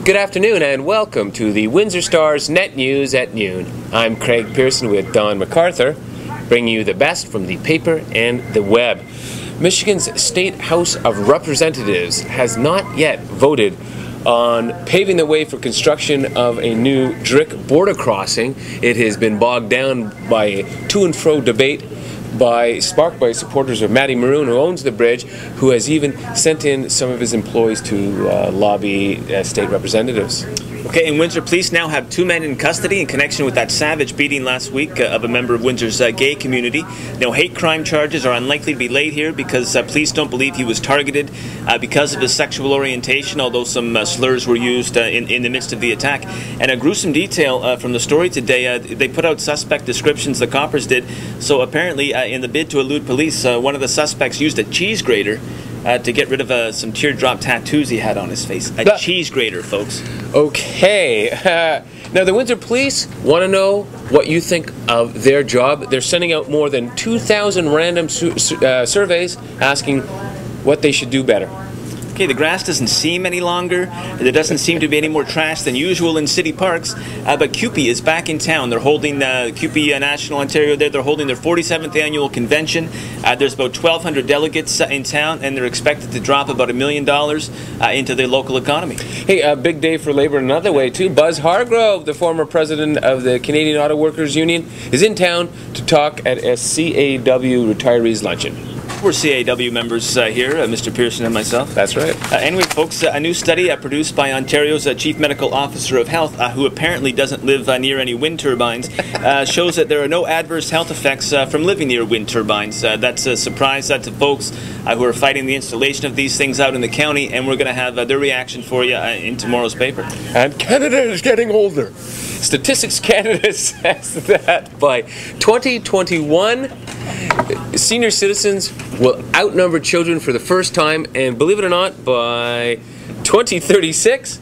Good afternoon and welcome to the Windsor Star's Net News at Noon. I'm Craig Pearson with Donald McArthur, bringing you the best from the paper and the web. Michigan's State House of Representatives has not yet voted on paving the way for construction of a new DRIC border crossing. It has been bogged down by a to-and-fro debate sparked by supporters of Matty Moroun, who owns the bridge, who has even sent in some of his employees to lobby state representatives. Okay, and Windsor police now have 2 men in custody in connection with that savage beating last week of a member of Windsor's gay community. Now, hate crime charges are unlikely to be laid here because police don't believe he was targeted because of his sexual orientation, although some slurs were used in the midst of the attack. And a gruesome detail from the story today, they put out suspect descriptions, the coppers did. So apparently, in the bid to elude police, one of the suspects used a cheese grater to get rid of some teardrop tattoos he had on his face. A cheese grater, folks. Okay. Now, the Windsor Police want to know what you think of their job. They're sending out more than 2,000 random surveys asking what they should do better. Okay, the grass doesn't seem any longer. There doesn't seem to be any more trash than usual in city parks. But CUPE is back in town. They're holding CUPE National Ontario there. They're holding their 47th annual convention. There's about 1,200 delegates in town, and they're expected to drop about $1 million into their local economy. Hey, a big day for Labour another way, too. Buzz Hargrove, the former president of the Canadian Auto Workers Union, is in town to talk at a CAW retirees luncheon. We're CAW members here, Mr. Pearson and myself. That's right. Anyway, folks, a new study produced by Ontario's Chief Medical Officer of Health, who apparently doesn't live near any wind turbines, shows that there are no adverse health effects from living near wind turbines. That's a surprise to folks who are fighting the installation of these things out in the county, and we're going to have their reaction for you in tomorrow's paper. And Canada is getting older. Statistics Canada says that by 2021, senior citizens will outnumber children for the first time, and believe it or not, by 2036,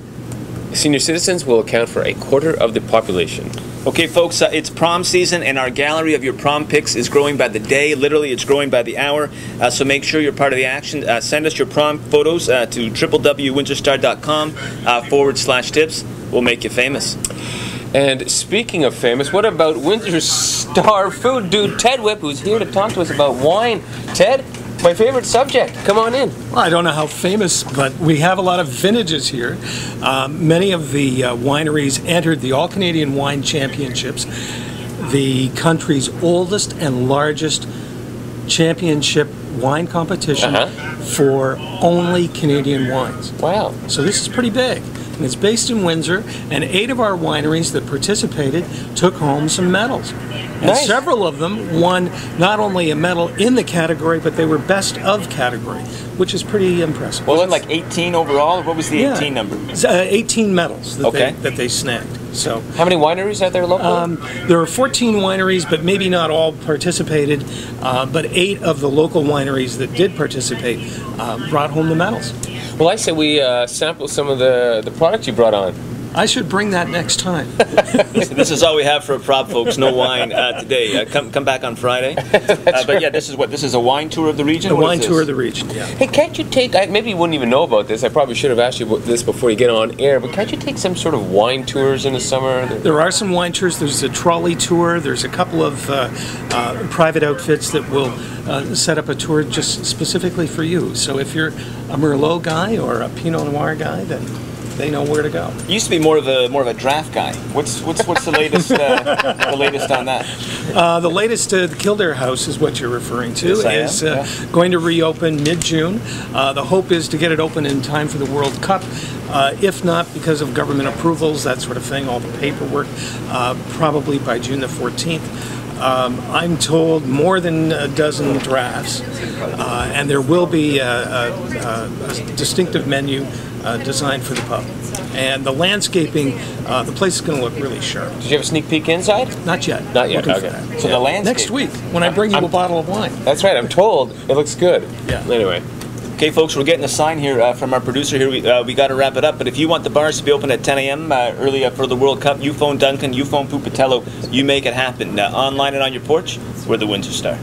senior citizens will account for 1/4 of the population. Okay, folks, it's prom season, and our gallery of your prom pics is growing by the day. Literally, it's growing by the hour. So make sure you're part of the action. Send us your prom photos to www.windsorstar.com/tips. We'll make you famous. And speaking of famous, what about Windsor Star food dude Ted Whipp, who's here to talk to us about wine? Ted, my favorite subject. Come on in. Well, I don't know how famous, but we have a lot of vintages here. Many of the wineries entered the All-Canadian Wine Championships, the country's oldest and largest championship wine competition for only Canadian wines. Wow. So this is pretty big. And it's based in Windsor, and 8 of our wineries that participated took home some medals. And nice. Several of them won not only a medal in the category, but they were best of category, which is pretty impressive. Well, like 18 overall? What was the 18 number? 18 medals that they snagged. So, how many wineries are there locally? There are 14 wineries, but maybe not all participated. But 8 of the local wineries that did participate brought home the medals. Well, I say we sample some of the products you brought on. I should bring that next time. This is all we have for a prop, folks. No wine today. Come back on Friday. But yeah, this is a wine tour of the region. A wine tour of the region. Yeah. Hey, can't you take? Maybe you wouldn't even know about this. I probably should have asked you about this before you get on air. But can't you take some sort of wine tours in the summer? There are some wine tours. There's a trolley tour. There's a couple of private outfits that will set up a tour just specifically for you. So if you're a Merlot guy or a Pinot Noir guy, then they know where to go. You used to be more of a draft guy. What's the latest the latest on that? The latest, the Kildare House is what you're referring to. Yes, is going to reopen mid-June. The hope is to get it open in time for the World Cup. If not, because of government approvals, that sort of thing, all the paperwork, probably by June the 14th. I'm told more than a dozen drafts, and there will be a distinctive menu designed for the pub. And the landscaping, the place is going to look really sharp. Did you have a sneak peek inside? Not yet. Not yet, okay. So the landscape. Next week, when I bring you a bottle of wine. That's right, I'm told it looks good. Yeah. Anyway. Okay, folks, we're getting a sign here from our producer here. We got to wrap it up. But if you want the bars to be open at 10 a.m. Early for the World Cup, you phone Duncan, you phone Pupatello, you make it happen. Online and on your porch, we're the Windsor Star.